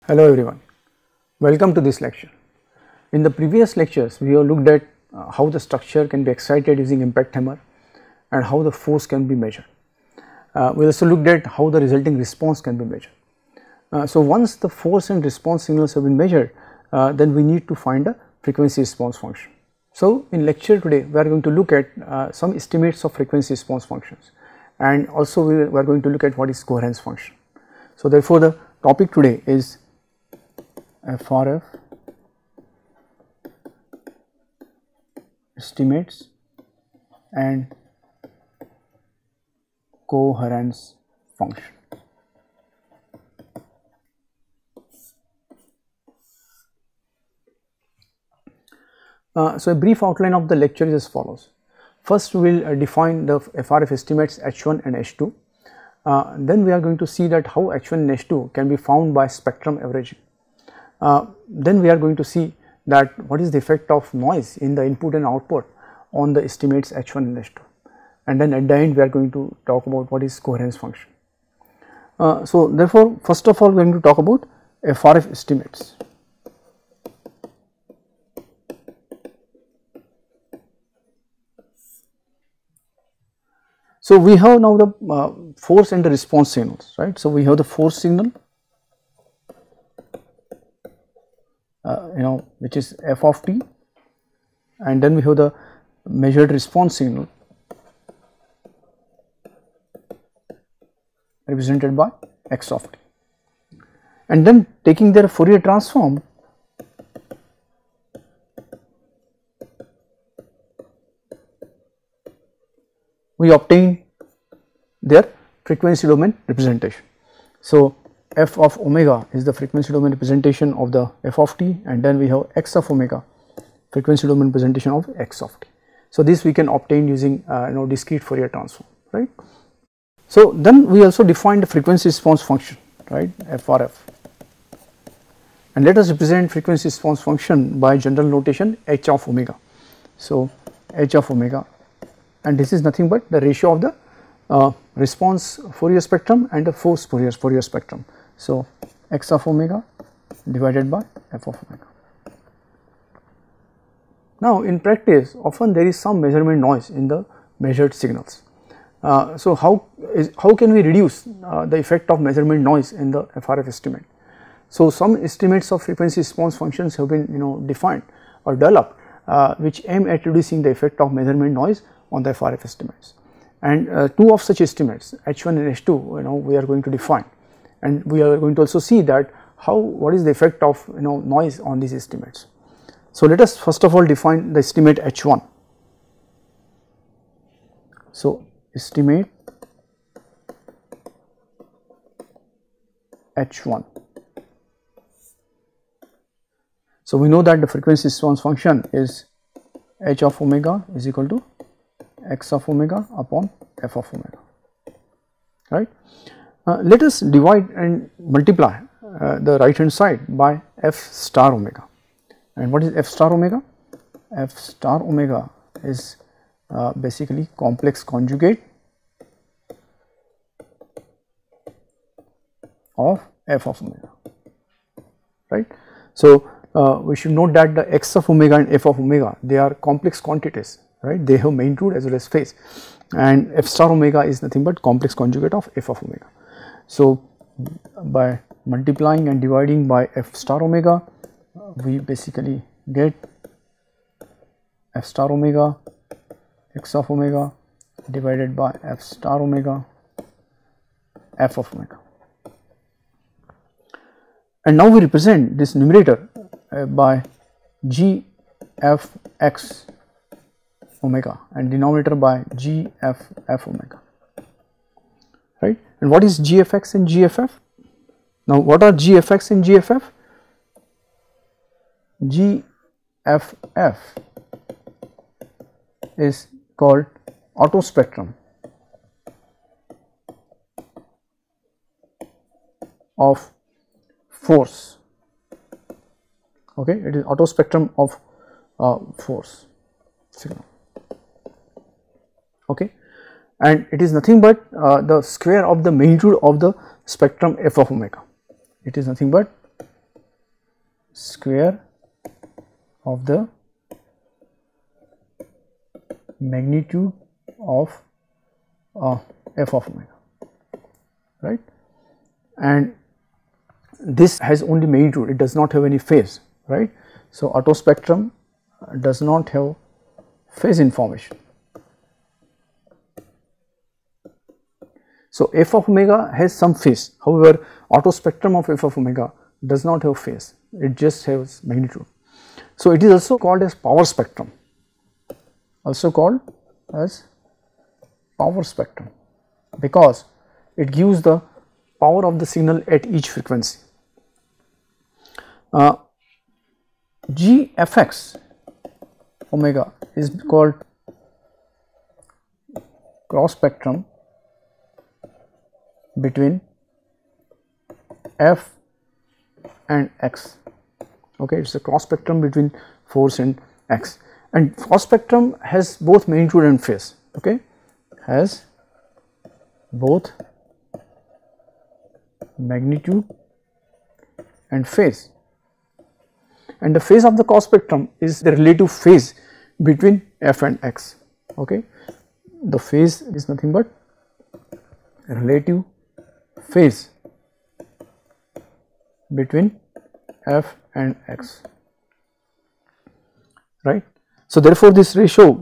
Hello everyone, welcome to this lecture. In the previous lectures we have looked at how the structure can be excited using impact hammer and how the force can be measured. We also looked at how the resulting response can be measured. So once the force and response signals have been measured, then we need to find a frequency response function. So in lecture today we are going to look at some estimates of frequency response functions, and also we are going to look at what is coherence function. So therefore the topic today is FRF estimates and coherence function. So a brief outline of the lecture is as follows. First we will define the FRF estimates H1 and H2. Then we are going to see that how H1 and H2 can be found by spectrum averaging. Then we are going to see that what is the effect of noise in the input and output on the estimates H1 and H2, and then at the end we are going to talk about what is coherence function. So therefore first of all we are going to talk about FRF estimates. So we have now the force and the response signals, right. So we have the force signal which is f of t, and then we have the measured response signal represented by x of t, and then taking their Fourier transform, we obtain their frequency domain representation. So f of omega is the frequency domain representation of the f of t, and then we have x of omega frequency domain representation of x of t. So this we can obtain using discrete Fourier transform, right. So then we also define the frequency response function, right, FRF, and let us represent frequency response function by general notation h of omega. So h of omega, and this is nothing but the ratio of the response Fourier spectrum and the force Fourier spectrum. So x of omega divided by f of omega. Now in practice often there is some measurement noise in the measured signals. So how can we reduce the effect of measurement noise in the FRF estimate? So some estimates of frequency response functions have been defined or developed which aim at reducing the effect of measurement noise on the FRF estimates, and two of such estimates H1 and H2 we are going to define, and we are going to also see that what is the effect of noise on these estimates. So let us first of all define the estimate H1. So estimate H1. So we know that the frequency response function is h of omega is equal to x of omega upon f of omega, right. Let us divide and multiply the right hand side by f star omega. And what is f star omega? F star omega is basically complex conjugate of f of omega, right. So we should note that the x of omega and f of omega, they are complex quantities, right. They have main root as well as phase, and f star omega is nothing but complex conjugate of f of omega. So by multiplying and dividing by f star omega, we basically get f star omega x of omega divided by f star omega f of omega. And now we represent this numerator by g f x omega and denominator by g f f omega, right. And what is g f x and g f f? Now what are g f x and g f f? G f f is called auto spectrum of force, okay. It is auto spectrum of force signal, okay, and it is nothing but the square of the magnitude of the spectrum f of omega. It is nothing but square of the magnitude of f of omega, right, and this has only magnitude, it does not have any phase, right. So, auto spectrum does not have phase information. So, f of omega has some phase, however, auto spectrum of f of omega does not have phase, it just has magnitude. So, it is also called as power spectrum, because it gives the power of the signal at each frequency. Gfx omega is called cross spectrum between f and x, okay, it is a cross spectrum between force and x, and cross spectrum has both magnitude and phase, okay, has both magnitude and phase, and the phase of the cross spectrum is the relative phase between f and x, okay. The phase is nothing but relative phase between f and x, right. So, therefore, this ratio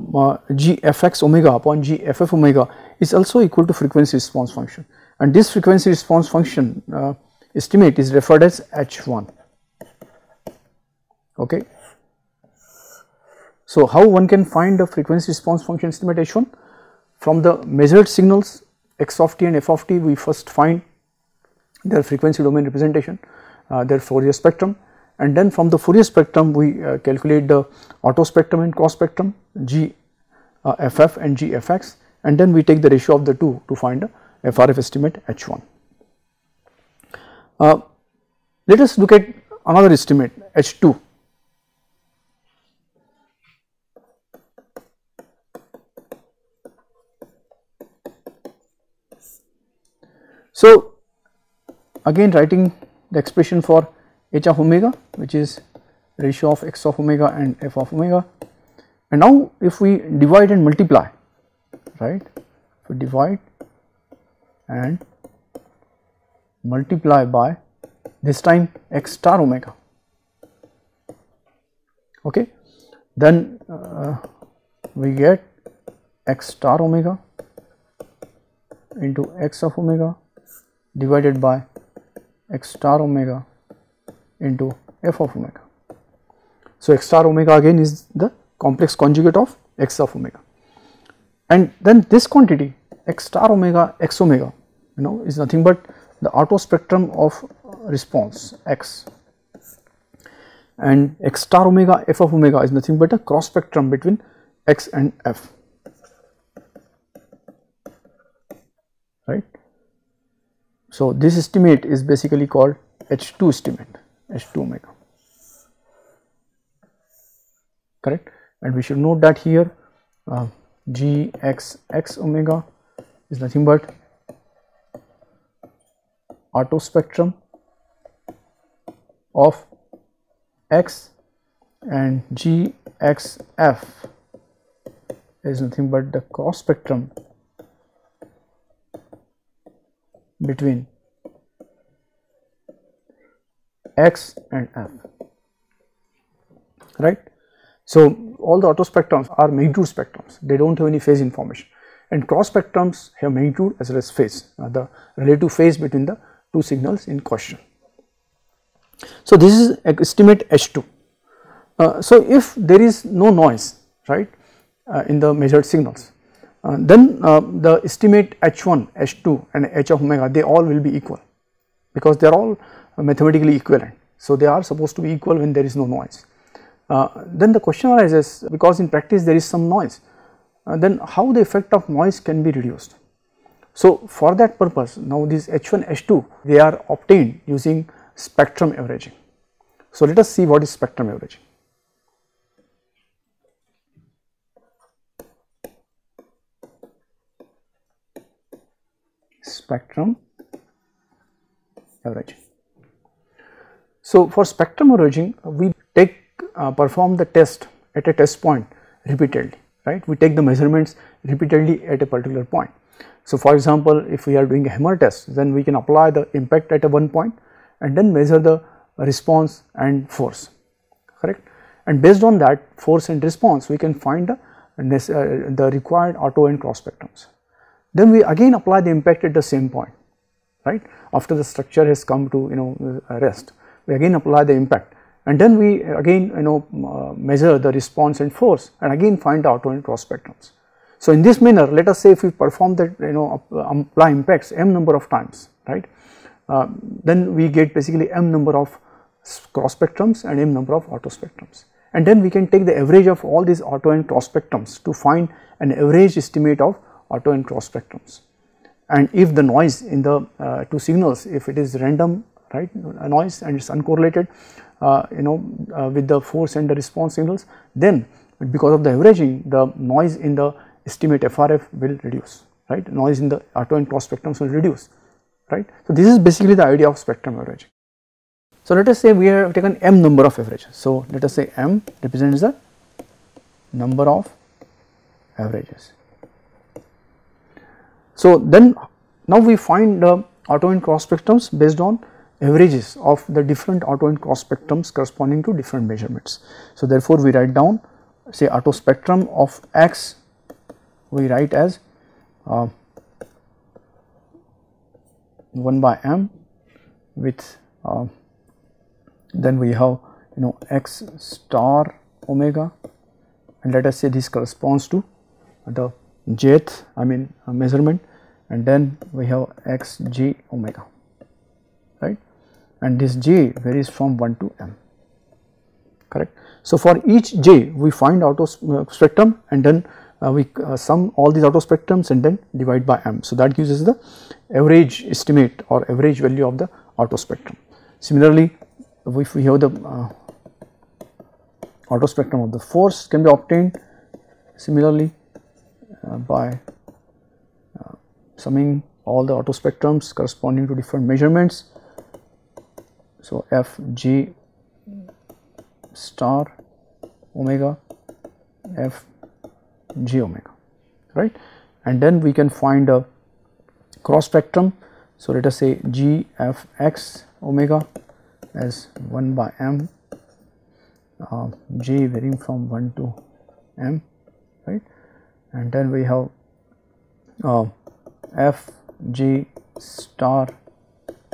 Gfx omega upon Gff omega is also equal to frequency response function, and this frequency response function estimate is referred as H1, okay. So, how one can find the frequency response function estimate H1? From the measured signals x of t and f of t, we first find their frequency domain representation, their Fourier spectrum, and then from the Fourier spectrum we calculate the auto spectrum and cross spectrum Gff and Gfx, and then we take the ratio of the two to find the FRF estimate H1. Let us look at another estimate H2. So, again writing the expression for h of omega, which is ratio of x of omega and f of omega, and now if we divide and multiply, right, if we divide and multiply by this time x star omega, okay, then we get x star omega into x of omega divided by x star omega into f of omega. So, x star omega again is the complex conjugate of x of omega, and then this quantity x star omega x omega, you know, is nothing but the auto spectrum of response x, and x star omega f of omega is nothing but a cross spectrum between x and f, right. So, this estimate is basically called H2 estimate, H2 omega, correct, and we should note that here Gxx omega is nothing but auto spectrum of x, and Gxf is nothing but the cross spectrum between x and f, right. So, all the auto spectrums are magnitude spectrums, they do not have any phase information, and cross spectrums have magnitude as well as phase, the relative phase between the two signals in question. So, this is estimate H2. So, if there is no noise, right, in the measured signals, then the estimate H1, H2 and H of omega, they all will be equal, because they are all mathematically equivalent. So, they are supposed to be equal when there is no noise. Then the question arises, because in practice there is some noise, then how the effect of noise can be reduced. So, for that purpose, now these H1, H2, they are obtained using spectrum averaging. So, let us see what is spectrum averaging. Spectrum averaging. So for spectrum averaging, we perform the test at a test point repeatedly, right? We take the measurements repeatedly at a particular point. So for example, if we are doing a hammer test, then we can apply the impact at a one point and then measure the response and force, correct? And based on that force and response, we can find the required auto and cross spectrums. Then we again apply the impact at the same point, right? After the structure has come to rest, we again apply the impact, and then we again measure the response and force, and again find the auto and cross spectrums. So in this manner, let us say if we perform that apply impacts m number of times, right? Then we get basically m number of cross spectrums and m number of auto spectrums, and then we can take the average of all these auto and cross spectrums to find an average estimate of auto and cross spectrums. And if the noise in the two signals, if it is random, right, a noise and it is uncorrelated with the force and the response signals, then because of the averaging, the noise in the estimate FRF will reduce, right? Noise in the auto and cross spectrums will reduce, right? So this is basically the idea of spectrum averaging. So let us say we have taken m number of averages. So let us say m represents the number of averages. So then now we find the auto and cross spectrums based on averages of the different auto and cross spectrums corresponding to different measurements. So therefore we write down, say, auto spectrum of X, we write as 1 by m with then we have X star omega, and let us say this corresponds to the jth measurement, and then we have X j omega, right, and this j varies from 1 to m, correct. So for each j we find auto spectrum, and then we sum all these auto spectrums and then divide by m. So that gives us the average estimate or average value of the auto spectrum. Similarly, if we have the auto spectrum of the force can be obtained similarly by summing all the auto spectrums corresponding to different measurements. So f j star omega, f j omega, right, and then we can find a cross spectrum. So let us say g f x omega as 1 by m, j varying from 1 to m, right, and then we have f j star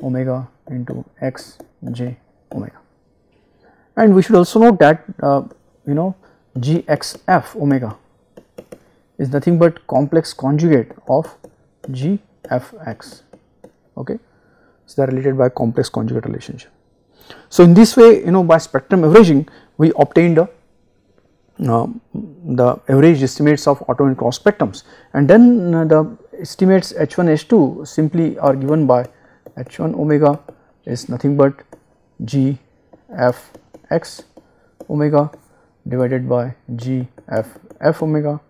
omega into x j omega. And we should also note that g x f omega is nothing but complex conjugate of g f x, okay. So they are related by complex conjugate relationship. So in this way, by spectrum averaging we obtained the average estimates of auto and cross spectrums, and then the estimates h1 h2 simply are given by h1 omega is nothing but g f x omega divided by g f f omega,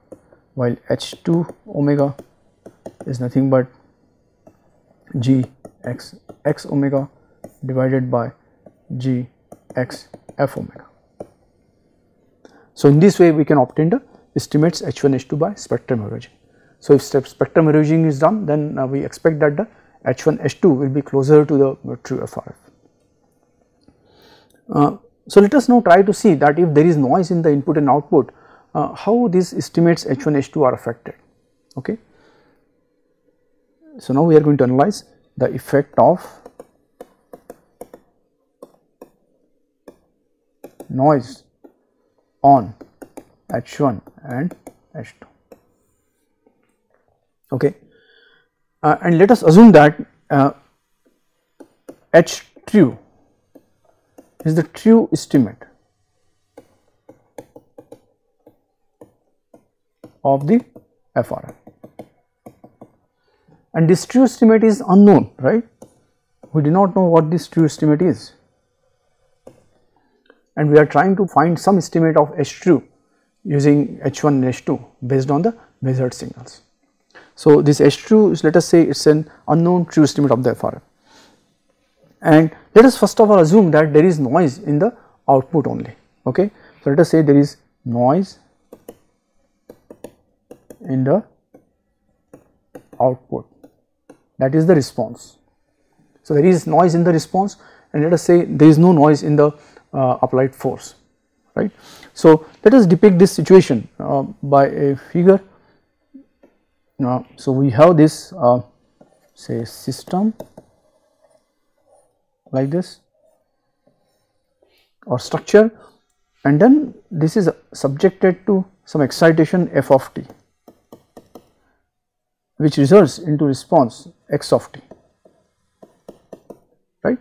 while h2 omega is nothing but g x x omega divided by g x f omega. So in this way we can obtain the estimates h1 h2 by spectrum averaging. So if spectrum averaging is done, then we expect that the h1 h2 will be closer to the true FRF. So let us now try to see that if there is noise in the input and output, how these estimates h1 h2 are affected, okay. So now we are going to analyze the effect of noise on h1 and h2, okay, and let us assume that h true is the true estimate of the FRF, and this true estimate is unknown, right. We do not know what this true estimate is, and we are trying to find some estimate of h true using h1 and h2 based on the measured signals. So this h true is, let us say, it is an unknown true estimate of the FRF, And let us first of all assume that there is noise in the output only. Okay. So, let us say there is noise in the output, that is the response. So, there is noise in the response, and let us say there is no noise in the applied force, right. So, let us depict this situation by a figure. So, we have this say system like this or structure, and then this is subjected to some excitation f of t, which results into response x of t, right.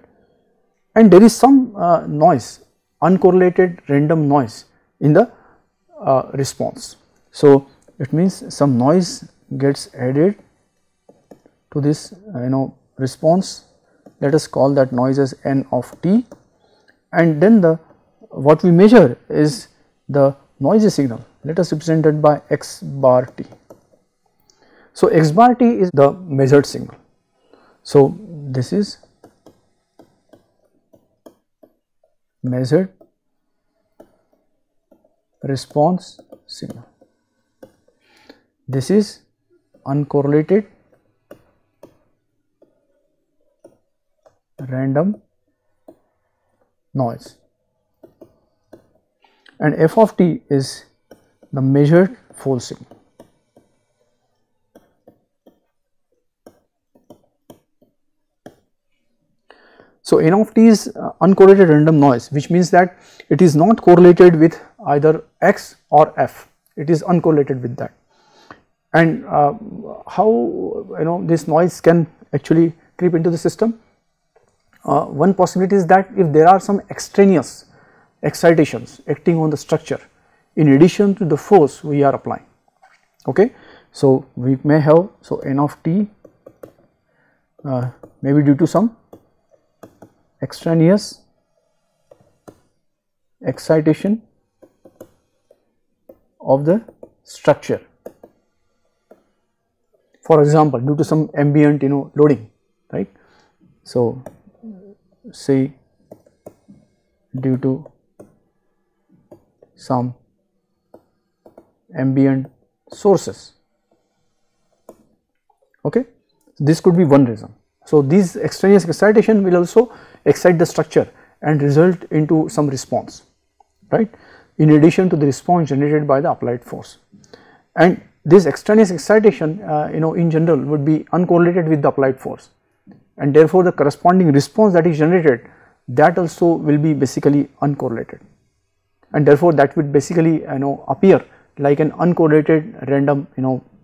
And there is some noise, uncorrelated random noise in the response. So, it means some noise gets added to this response. Let us call that noise as n of t, and then the what we measure is the noisy signal. Let us represent it by x bar t. So, x bar t is the measured signal. So, this is measured response signal. This is uncorrelated random noise, and f of t is the measured false signal. So, n of t is uncorrelated random noise, which means that it is not correlated with either x or f, it is uncorrelated with that. And how this noise can actually creep into the system? One possibility is that if there are some extraneous excitations acting on the structure in addition to the force we are applying. Okay. So, we may have, so n of t maybe due to some extraneous excitation of the structure, for example due to some ambient loading, right. So, say due to some ambient sources. Okay. This could be one reason. So, these extraneous excitation will also excite the structure and result into some response, right, in addition to the response generated by the applied force. And this extraneous excitation in general would be uncorrelated with the applied force, and therefore, the corresponding response that is generated, that also will be basically uncorrelated, and therefore, that would basically appear like an uncorrelated random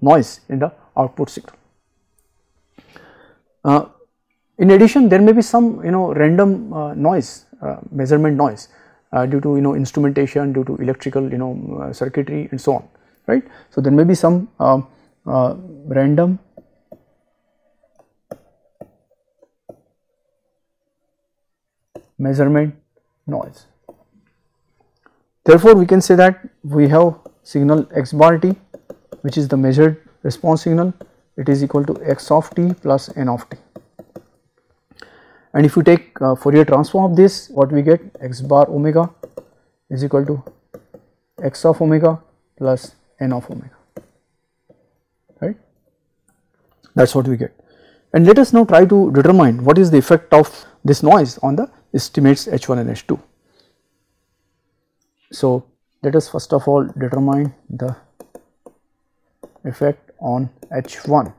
noise in the output signal. In addition, there may be some random noise, measurement noise due to instrumentation, due to electrical circuitry and so on, right. So, there may be some random measurement noise. Therefore, we can say that we have signal x bar t, which is the measured response signal. It is equal to x of t plus n of t. And if you take Fourier transform of this, what we get, x bar omega is equal to x of omega plus n of omega, right. That is what we get. And let us now try to determine what is the effect of this noise on the estimates H1 and H2. So, let us first of all determine the effect on H1,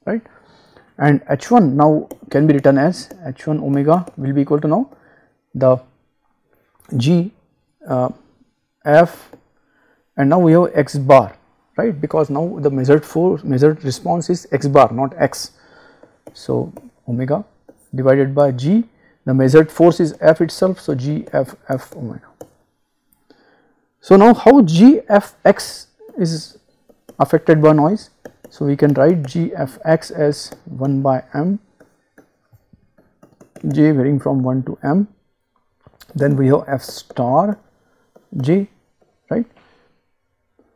right. And H1 now can be written as H1 omega will be equal to now the G F, and now we have x bar, right, because now the measured response is x bar, not x. So, omega divided by G, the measured force is F itself, so G F F omega. So, now how G F x is affected by noise? So, we can write G F x as 1 by m, J varying from 1 to m, then we have F star J, right.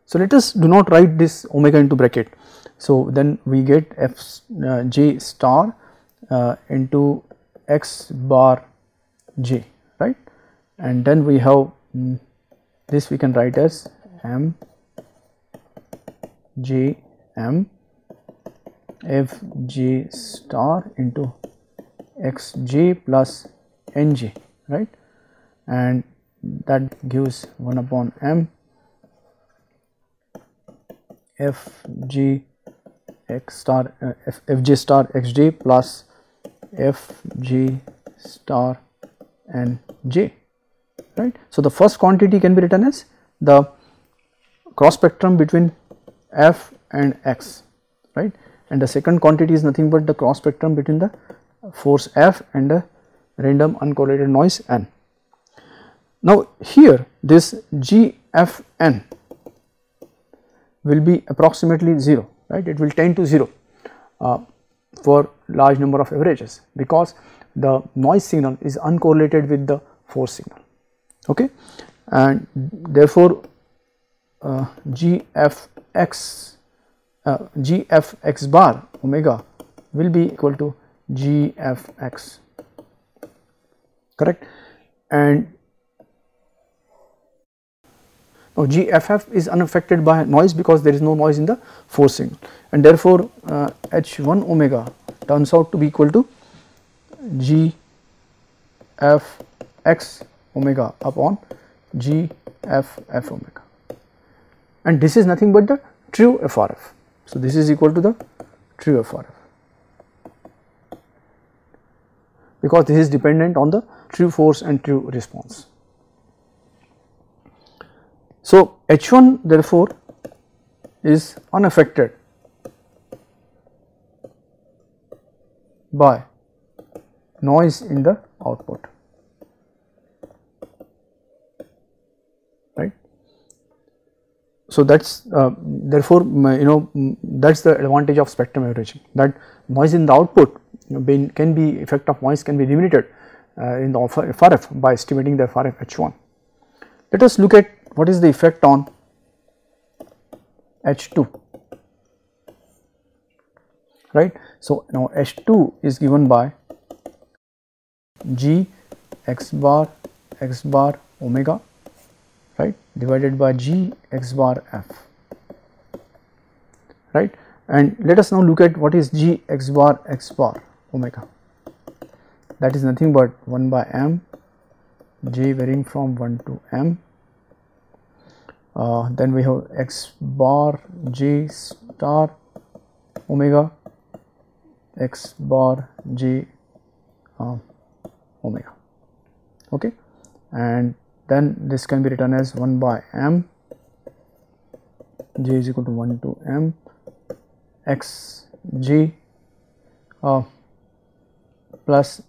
So, let us do not write this omega into bracket. So, then we get F J star into x bar j, right, and then we have this we can write as m j m f j star into x j plus n j, right, and that gives 1 upon m f j x star f j star x j plus f j star n j, right. So, the first quantity can be written as the cross spectrum between f and x, right, and the second quantity is nothing but the cross spectrum between the force f and the random uncorrelated noise n. Now, here this GFN will be approximately 0, right, it will tend to 0 for large number of averages, because the noise signal is uncorrelated with the force signal, okay, and therefore GFX bar omega will be equal to GFX, correct, and now GFF is unaffected by noise because there is no noise in the force signal, and therefore H1 omega turns out to be equal to GFX omega upon GFF omega, and this is nothing but the true FRF. So, this is equal to the true FRF, because this is dependent on the true force and true response. So, H1 therefore is unaffected by noise in the output, right. So, that is therefore that is the advantage of spectrum averaging, that noise in the output can be effect of noise can be limited in the FRF by estimating the FRF H1. Let us look at what is the effect on H2, right. So, now H2 is given by G x bar omega, right, divided by G x bar f, right, and let us now look at what is G x bar omega. That is nothing but 1 by m j varying from 1 to m, then we have x bar j star omega x bar j omega, okay, and then this can be written as 1 by m j is equal to 1 to m x j plus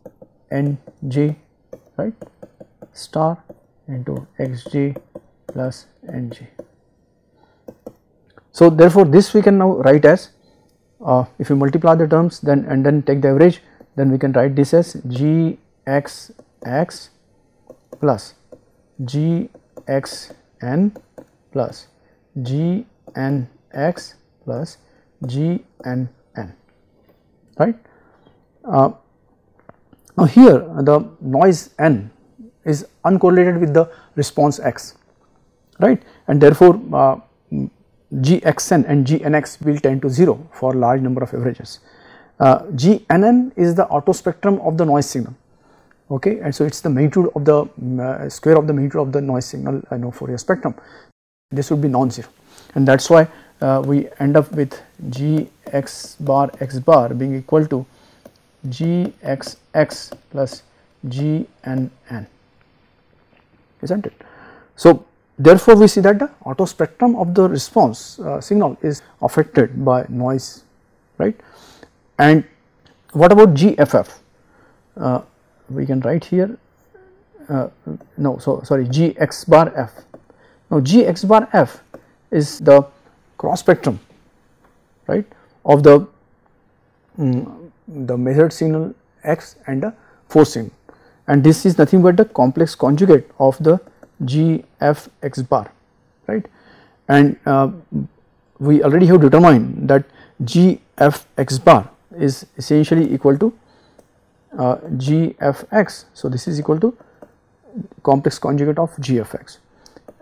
n j, right, star into x j plus n j. So, therefore, this we can now write as if you multiply the terms then and then take the average, then we can write this as G x x plus G x n plus G n x plus G n n, right. Now, here the noise n is uncorrelated with the response x, right, and therefore Gxn and Gnx will tend to 0 for large number of averages. Gnn is the auto spectrum of the noise signal, okay, and so it is the magnitude of the square of the magnitude of the noise signal Fourier spectrum. This would be non-zero, and that is why we end up with Gx bar x bar being equal to Gxx plus Gnn, isn't it. So, therefore, we see that the auto spectrum of the response signal is affected by noise, right. And what about GFF? We can write here Gx bar f. Now, Gx bar f is the cross spectrum, right, of the measured signal x and the force signal, and this is nothing but the complex conjugate of the Gfx bar, right, and we already have determined that Gfx bar is essentially equal to GFX. So, this is equal to complex conjugate of GFX,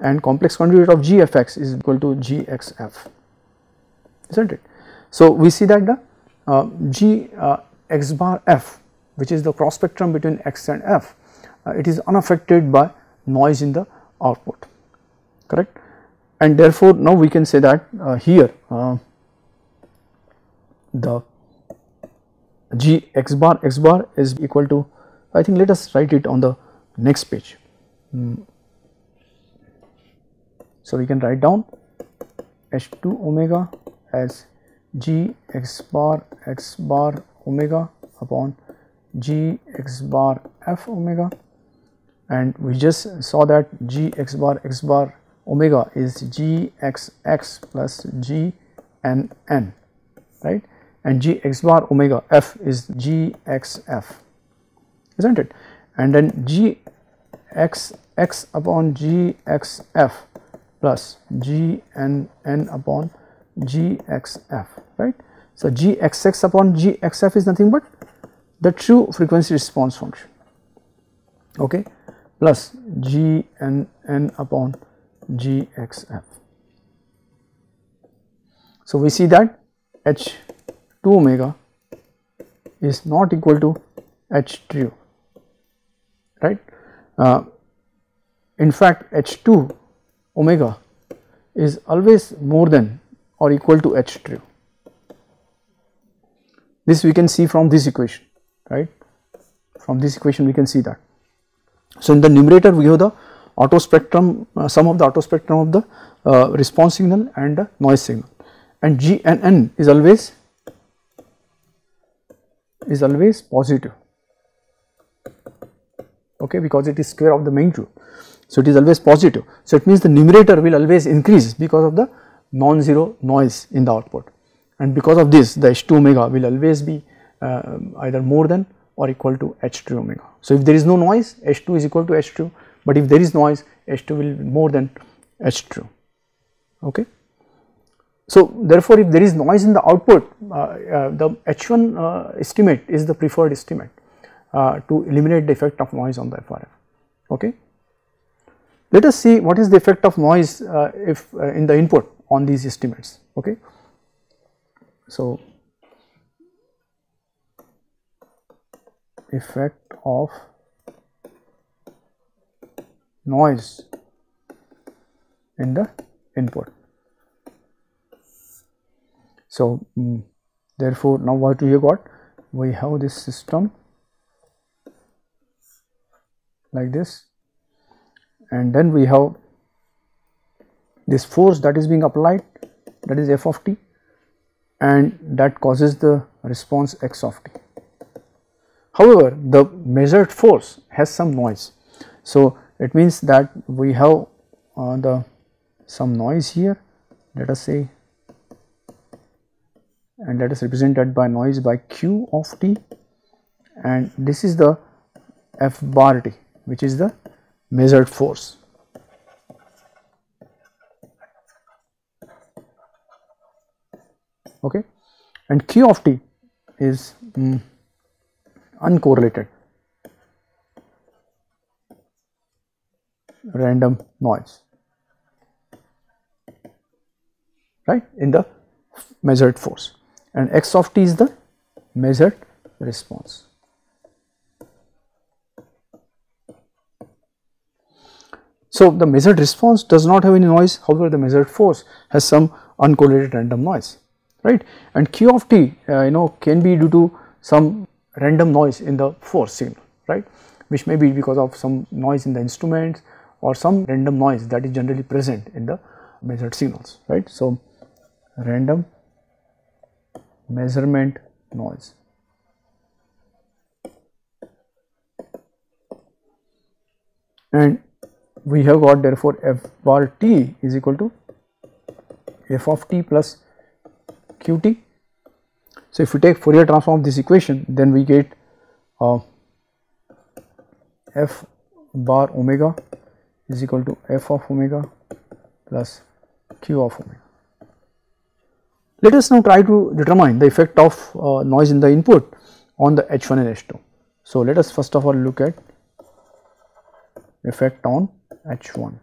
and complex conjugate of GFX is equal to GXF, isn't it? So, we see that the G X bar F, which is the cross spectrum between X and F, it is unaffected by noise in the output, correct, and therefore, now we can say that here the G X bar is equal to, I think let us write it on the next page. So, we can write down H2 omega as G X bar omega upon G X bar F omega, and we just saw that G X bar omega is G X X plus G N N, right, and G X bar omega F is G X F, isn't it, and then G X X upon G X F plus G N N upon G X F, right. So, G X X upon G X F is nothing but the true frequency response function, okay, plus G N N upon G X F. So, we see that H2 omega is not equal to H true, right. In fact, H2 omega is always more than or equal to H true. This we can see from this equation, right, from this equation we can see that. So, in the numerator we have the auto spectrum, sum of the auto spectrum of the response signal and the noise signal, and G and N is always positive, okay, because it is square of the magnitude. So, it is always positive. So, it means the numerator will always increase because of the non-zero noise in the output, and because of this the H2 omega will always be either more than or equal to H3 omega. So, if there is no noise, H2 is equal to H2, but if there is noise, H2 will be more than H3, okay. So, therefore, if there is noise in the output, the H1 estimate is the preferred estimate to eliminate the effect of noise on the FRF, okay. Let us see what is the effect of noise if in the input on these estimates, okay. So, effect of noise in the input. So, therefore, now what we have got? We have this system like this, and then we have this force that is being applied, that is F of t, and that causes the response X of t. However, the measured force has some noise. So, it means that we have some noise here, let us say, and let us represent that by noise by Q of t, and this is the F bar t, which is the measured force. Okay, and Q of t is uncorrelated random noise, right, in the measured force, and X of t is the measured response. So, the measured response does not have any noise, however, the measured force has some uncorrelated random noise, right, and Q of t can be due to some random noise in the force signal, right, which may be because of some noise in the instruments or some random noise that is generally present in the measured signals, right. So, random measurement noise. And we have got therefore F bar t is equal to F of t plus Qt. So, if we take Fourier transform of this equation, then we get F bar omega is equal to F of omega plus Q of omega. Let us now try to determine the effect of noise in the input on the H1 and H2. So let us first of all look at effect on H1,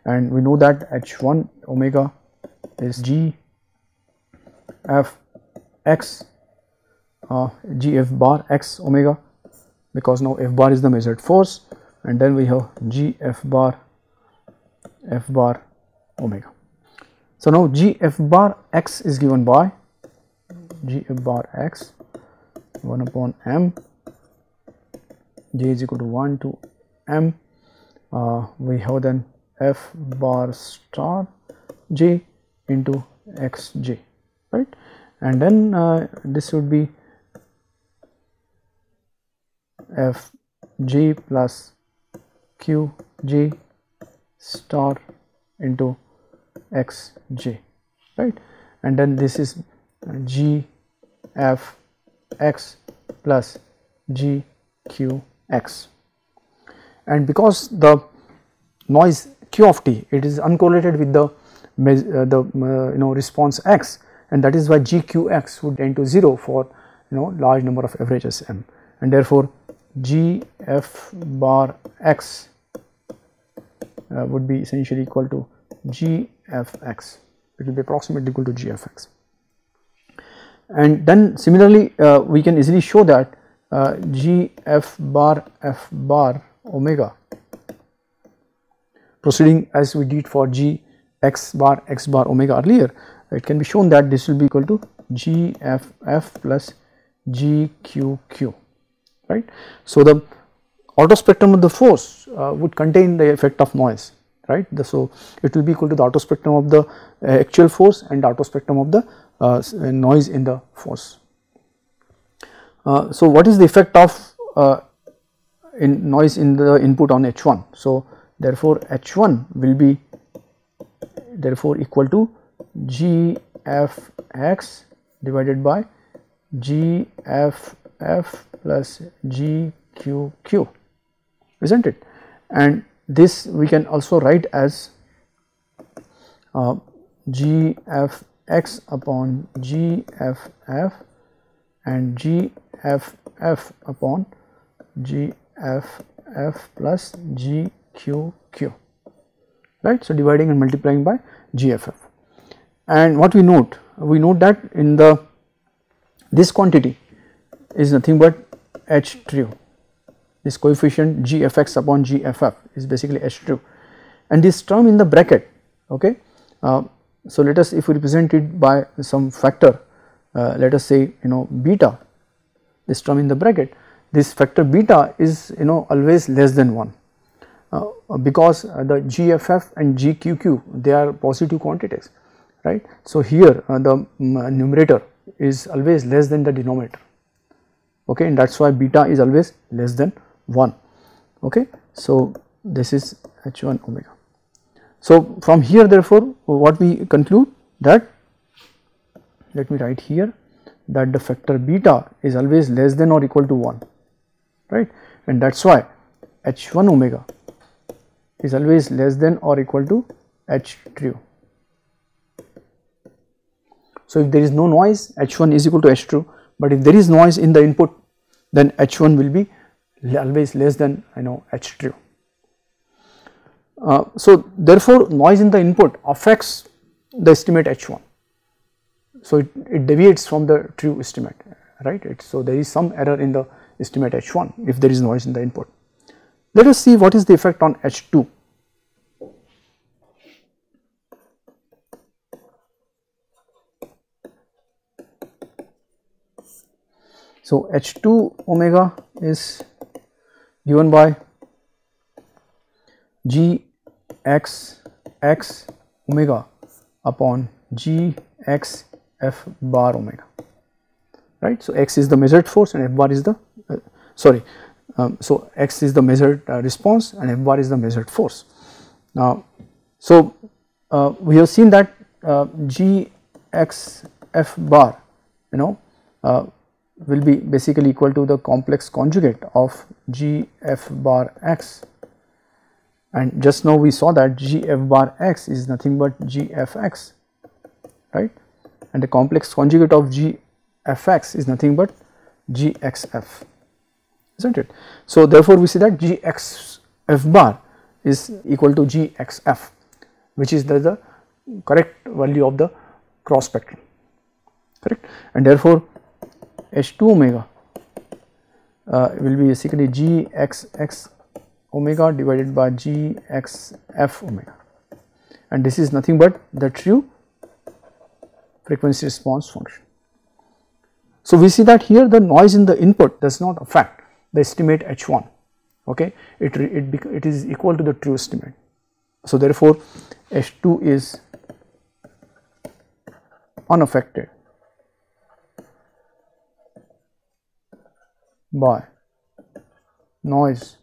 and we know that H1 omega is G F x G F bar x omega, because now F bar is the measured force, and then we have G F bar omega. So now G F bar x is given by G F bar x 1 upon m, J is equal to 1 to m, we have then F bar star j into xj, right, and then this would be F j plus q j star into xj, right, and then this is G F x plus G Q x, and because the noise Q of t, it is uncorrelated with the response x, and that is why G Q x would tend to 0 for large number of averages m, and therefore G F bar x would be essentially equal to G F x. It will be approximately equal to G F x. And then similarly we can easily show that G F bar omega, proceeding as we did for G x bar omega earlier, it can be shown that this will be equal to G F f plus G Q q, right. So the auto spectrum of the force would contain the effect of noise, right. So it will be equal to the auto spectrum of the actual force and the auto spectrum of the noise in the force. So what is the effect of in noise in the input on H1? So therefore H1 will be therefore equal to G F x divided by G F f plus G Q q, isn't it? And this we can also write as G F x upon G F f and G F f upon G F f plus G Q q, right. So dividing and multiplying by G F f, and what we note that in this quantity is nothing but H true. This coefficient G F x upon G F f is basically H true, and this term in the bracket, okay. So let us, if we represent it by some factor, let us say beta, this term in the bracket, this factor beta is always less than 1, because the GFF and GQQ, they are positive quantities, right. So here the numerator is always less than the denominator, okay, and that is why beta is always less than 1, okay. So this is H1 omega. So from here therefore what we conclude, that let me write here that the factor beta is always less than or equal to 1, right, and that is why H1 omega is always less than or equal to H true. So if there is no noise, H1 is equal to H true, but if there is noise in the input, then H1 will be always less than H true. So therefore noise in the input affects the estimate H1, so it deviates from the true estimate, right. So there is some error in the estimate H1 if there is noise in the input. Let us see what is the effect on H2. So H2 omega is given by G x x omega upon G x f bar omega, right. So x is the measured force and f bar is the so x is the measured response and f bar is the measured force. Now so we have seen that G x f bar will be basically equal to the complex conjugate of G f bar x, and just now we saw that G f bar x is nothing but G f x, right, and the complex conjugate of G f x is nothing but Gxf, isn't it? So therefore we see that Gxf bar is equal to Gxf, which is the correct value of the cross spectrum, correct, and therefore H2 omega will be basically Gxx omega divided by Gxf omega, and this is nothing but the true frequency response function. So we see that here the noise in the input does not affect the estimate H1, okay, it is equal to the true estimate. So therefore H2 is unaffected by noise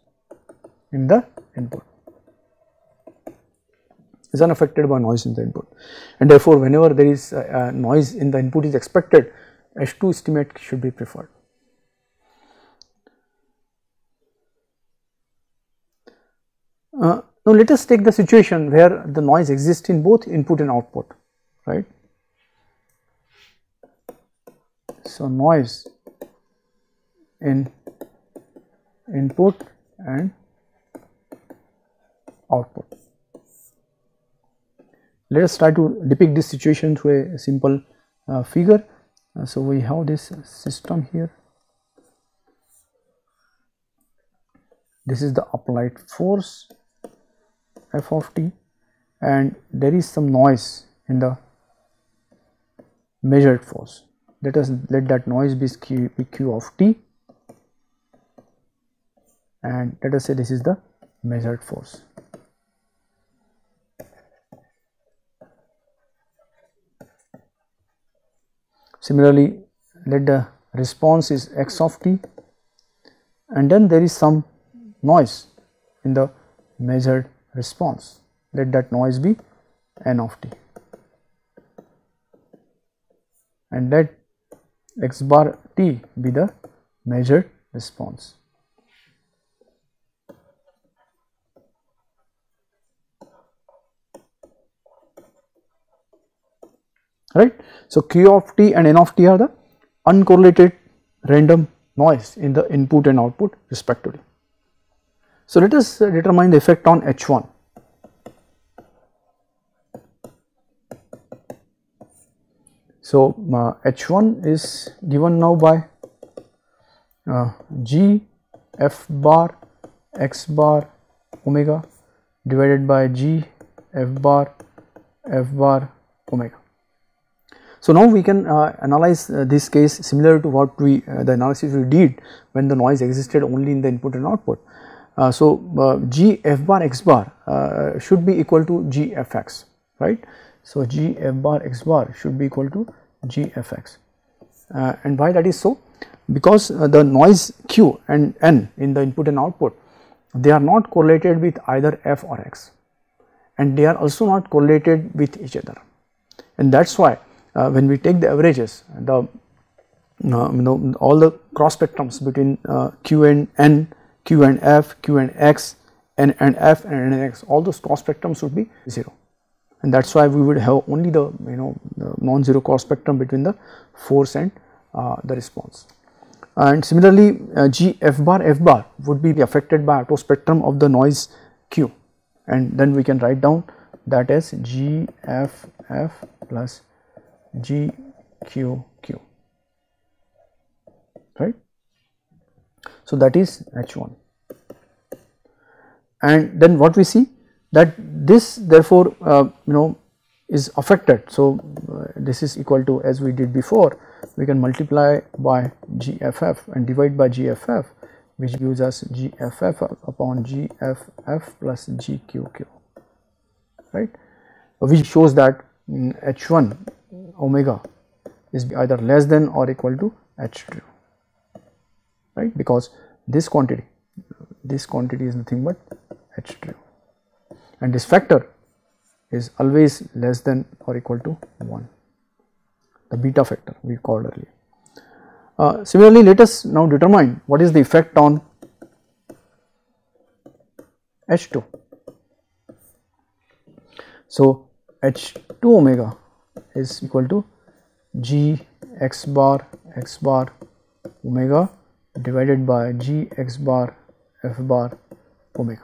in the input, is unaffected by noise in the input, and therefore whenever there is noise in the input is expected, H2 estimate should be preferred. Now let us take the situation where the noise exists in both input and output, right. So noise in input and output. Let us try to depict this situation through a simple figure. So we have this system here. This is the applied force F of t, and there is some noise in the measured force. Let that noise be Q of t, and let us say this is the measured force. Similarly, let the response is X of t, and then there is some noise in the measured response. Let that noise be N of t, and let X bar t be the measured response. Right. So Q of t and N of t are the uncorrelated random noise in the input and output respectively. So let us determine the effect on H1. So H1 is given now by G F bar X bar omega divided by G F bar omega. So now we can analyze this case similar to what the analysis we did when the noise existed only in the input and output. G F bar X bar should be equal to G F X, right. So G F bar X bar should be equal to G F X, and why that is so? Because the noise Q and N in the input and output, they are not correlated with either F or X, and they are also not correlated with each other, and that is why when we take the averages, the all the cross spectrums between Q and N, Q and F, Q and X, N and F and N and X, all those cross spectrums would be 0, and that is why we would have only the the non-zero cross spectrum between the force and the response. And similarly, G F bar would be affected by auto spectrum of the noise Q, and then we can write down that as G F F plus G Q Q, right. So that is H1, and then what we see that this therefore is affected. So this is equal to, as we did before, we can multiply by GFF and divide by GFF, which gives us GFF upon GFF plus GQQ, right, which shows that H1 omega is either less than or equal to H2, right, because this quantity is nothing but H2, and this factor is always less than or equal to 1, the beta factor we called earlier. Similarly, let us now determine what is the effect on H2. So H2 omega is equal to G X bar omega divided by g x bar f bar omega,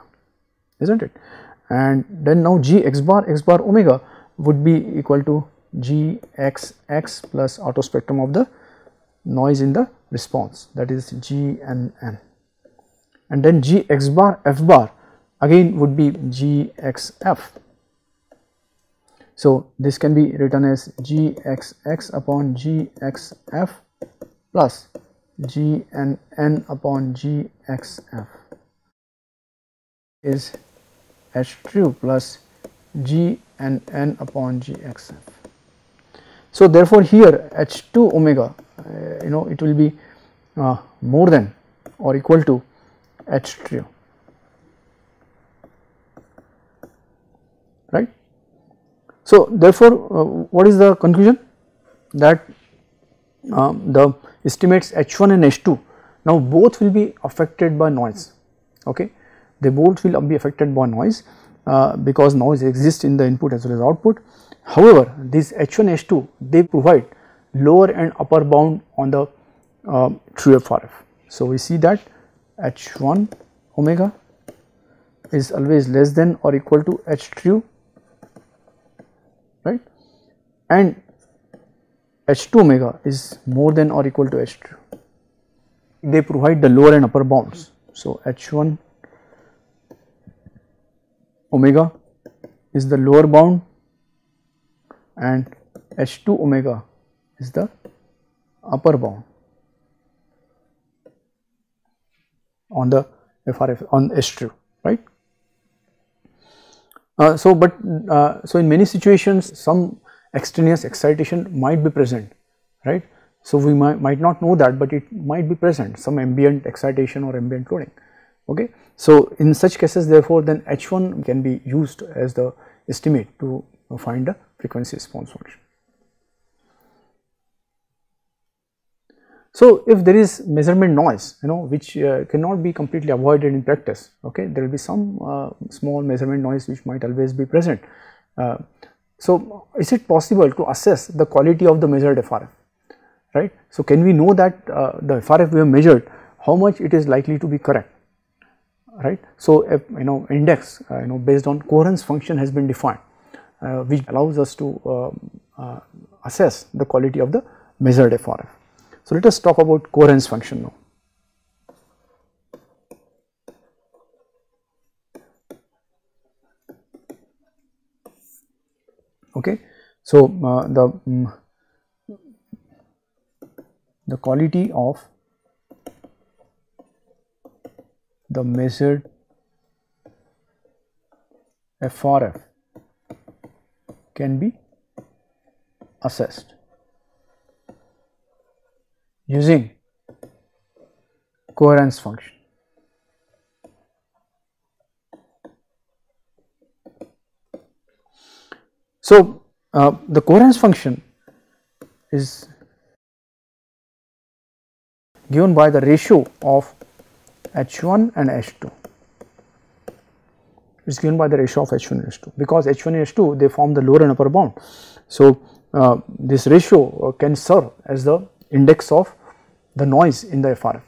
isn't it? And then now g x bar omega would be equal to g x x plus auto spectrum of the noise in the response, that is g n n, and then g x bar f bar again would be g x f. So this can be written as g x x upon g x f plus g n n upon g x f is h true plus g n n upon g x f. So therefore here h2 omega, it will be more than or equal to h true, right? So therefore what is the conclusion? That the estimates h1 and h2 now both will be affected by noise, okay? They both will be affected by noise because noise exists in the input as well as output. However, these h1 h2 they provide lower and upper bound on the true FRF. So we see that h1 omega is always less than or equal to h true, right, and h2 omega is more than or equal to h true. They provide the lower and upper bounds. So h1 omega is the lower bound and h2 omega is the upper bound on the FRF on h true, right? So in many situations some extraneous excitation might be present, right? So we might not know that, but it might be present, some ambient excitation or ambient loading, okay? So in such cases therefore then h1 can be used as the estimate to find the frequency response function. So if there is measurement noise, which cannot be completely avoided in practice, okay, there will be some small measurement noise which might always be present. So is it possible to assess the quality of the measured FRF, right? So can we know that the FRF we have measured, how much it is likely to be correct, right? So if index based on coherence function has been defined, which allows us to assess the quality of the measured FRF. So let us talk about coherence function now. Okay, so the quality of the measured FRF can be assessed using coherence function. So the coherence function is given by the ratio of h1 and h2. It is given by the ratio of h1 and h2 because h1 and h2 they form the lower and upper bound. So this ratio can serve as the index of the noise in the FRF,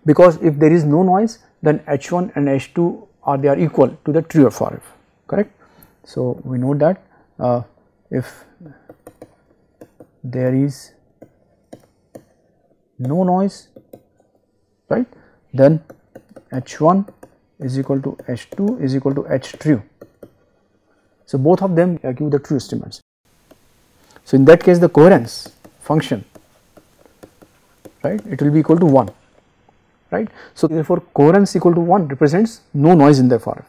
because if there is no noise then h1 and h2 they are equal to the true FRF, correct. So we know that if there is no noise, right, then h1 is equal to h2 is equal to h true. So both of them give the true estimates. So in that case the coherence function, right, it will be equal to 1, right. So therefore coherence equal to 1 represents no noise in the FRF.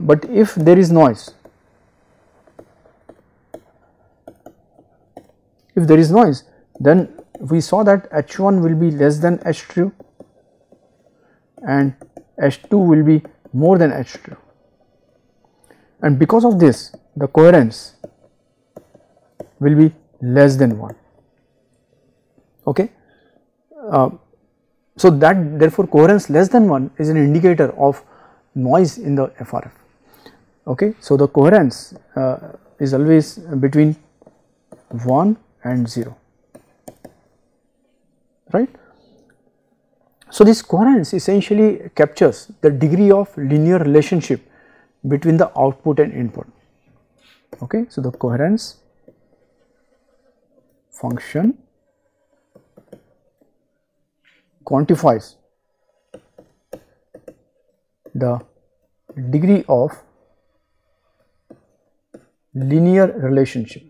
But if there is noise, then we saw that h1 will be less than h true and h2 will be more than h true, and because of this the coherence will be less than 1, okay. So that therefore coherence less than 1 is an indicator of noise in the FRF, okay. So the coherence is always between 1 and 0, right. So, this coherence essentially captures the degree of linear relationship between the output and input. Okay. So, the coherence function quantifies the degree of linear relationship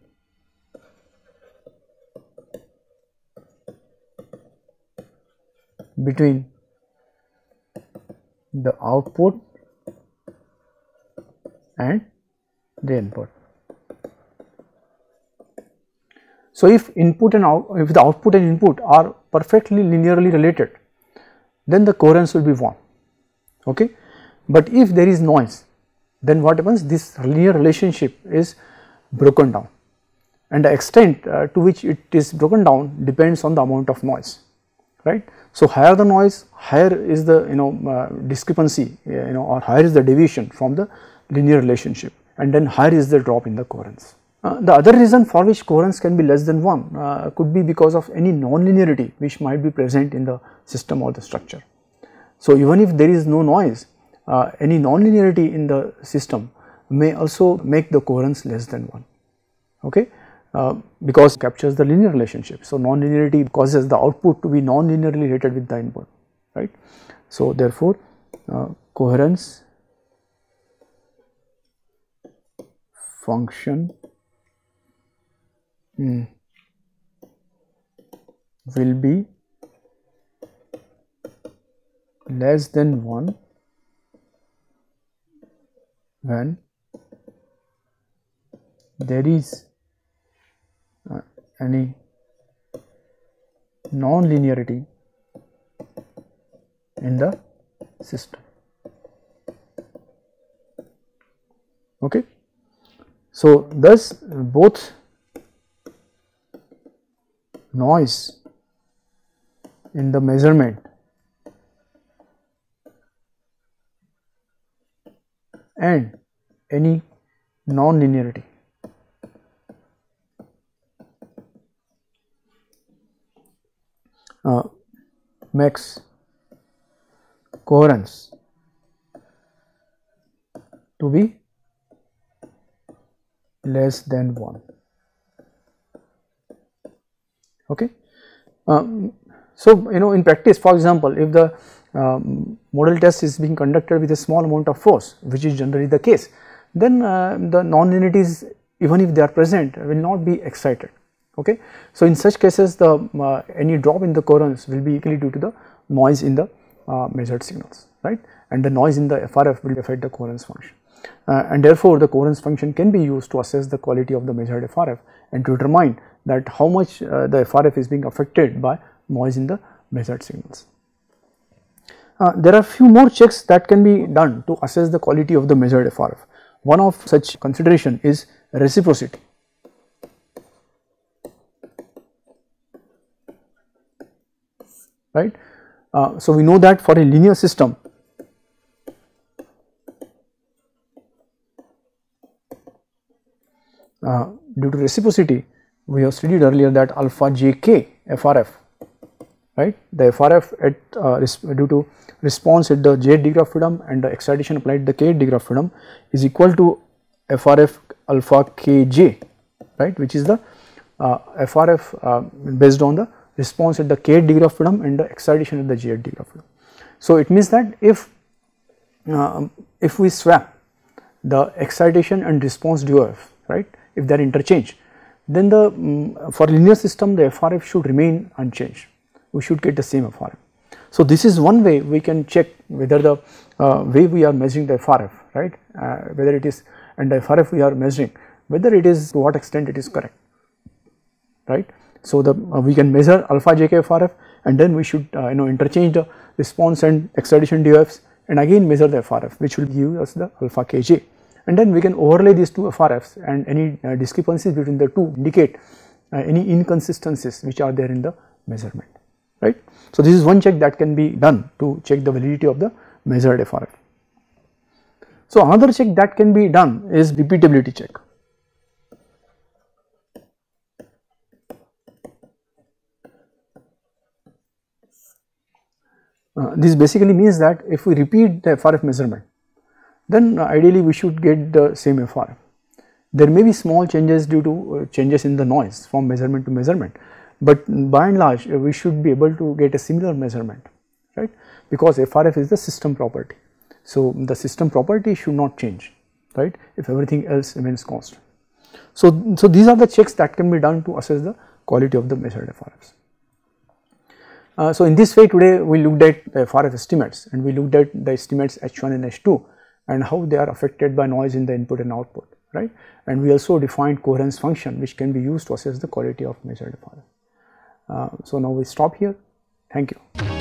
between the output and the input. So, if input and if the output and input are perfectly linearly related, then the coherence will be 1. Okay. But if there is noise, then what happens? This linear relationship is broken down, and the extent to which it is broken down depends on the amount of noise, right. So, higher the noise, higher is the discrepancy, or higher is the deviation from the linear relationship, and then higher is the drop in the coherence. The other reason for which coherence can be less than 1 could be because of any non-linearity which might be present in the system or the structure. So, even if there is no noise, any non-linearity in the system may also make the coherence less than 1, okay, because it captures the linear relationship. So, non-linearity causes the output to be non-linearly related with the input, right. So, therefore, coherence function will be less than 1 when there is any non-linearity in the system. Okay. So, thus both noise in the measurement and any non-linearity makes coherence to be less than 1. Okay. So, in practice, for example, if the model test is being conducted with a small amount of force, which is generally the case, then the non-linearities, even if they are present, will not be excited. Okay. So, in such cases, the any drop in the coherence will be equally due to the noise in the measured signals, right, and the noise in the FRF will affect the coherence function. And therefore, the coherence function can be used to assess the quality of the measured FRF and to determine that how much the FRF is being affected by noise in the measured signals. There are few more checks that can be done to assess the quality of the measured FRF. One of such consideration is reciprocity. Right. So, we know that for a linear system, due to reciprocity, we have studied earlier that alpha jk FRF, right, the FRF at due to response at the jth degree of freedom and the excitation applied at the kth degree of freedom is equal to FRF alpha kj, right, which is the FRF based on the response at the kth degree of freedom and the excitation at the jth degree of freedom. So, it means that if we swap the excitation and response DOF, right, if they are interchanged, then the for linear system the FRF should remain unchanged, we should get the same FRF. So, this is one way we can check whether the way we are measuring the FRF, right, whether it is, and the FRF we are measuring, whether it is, to what extent it is correct, right. So, we can measure alpha jk FRF and then we should interchange the response and excitation DOFs and again measure the FRF, which will give us the alpha kj, and then we can overlay these two FRFs, and any discrepancies between the two indicate any inconsistencies which are there in the measurement, right. So, this is one check that can be done to check the validity of the measured FRF. So, another check that can be done is repeatability check. This basically means that if we repeat the FRF measurement, then ideally we should get the same FRF. There may be small changes due to changes in the noise from measurement to measurement, but by and large we should be able to get a similar measurement, right, because FRF is the system property. So, the system property should not change, right, if everything else remains constant. So, these are the checks that can be done to assess the quality of the measured FRFs. So, in this way today we looked at the FRF estimates, and we looked at the estimates H1 and H2 and how they are affected by noise in the input and output, right, and we also defined coherence function which can be used to assess the quality of measured FRF. So, now we stop here. Thank you.